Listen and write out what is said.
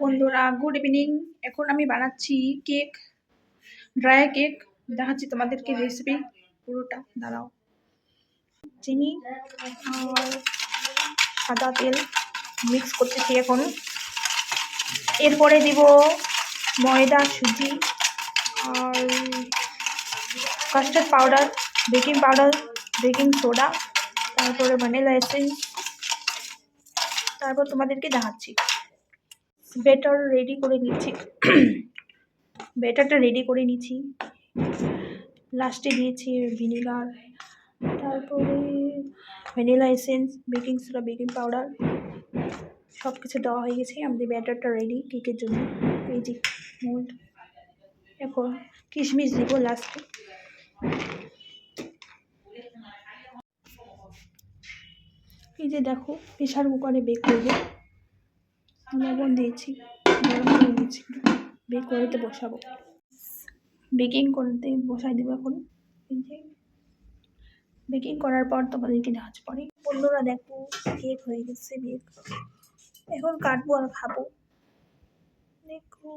বন্ধুরা, good evening. এখন আমি বানাচ্ছি কেক, ড্রাই কেক। দেখাচ্ছি তোমাদেরকে রেসিপি পুরোটা। দাঁড়াও। চিনি আর সাদা তেল মিক্স করতেছি এখন। এরপরে দিব ময়দা, সুজি আর custard powder, baking powder, baking soda, তারপরে ভ্যানিলা এসেন্স। তারপর তোমাদেরকে দেখাচ্ছি। ব্যাটার রেডি করে নিচ্ছি। ব্যাটারটা রেডি করে নিচ্ছি। লাস্টে দিয়েছি ভিনিগার, তারপরে vanilla essence, baking soda, baking powder, সব কিছু দেওয়া হয়ে গেছে। আমাদের ব্যাটারটা রেডি কেকের জন্য। এই যে মোল্ড। এখন কিশমিশ দিব লাস্টে। এই যে দেখো, প্রেশার কুকারে বেক করবো। লবণ দিয়েছি, গরম করে দিয়েছি, বেক করতে বসাবো। বেকিং করতে বসাই দেবো এখন। এই যে বেকিং করার পর তোমাদেরকে ঢাচ পড়ে। বন্ধুরা দেখো, কেক হয়ে গেছে বেক। এখন কাটবো আর খাবো। দেখো।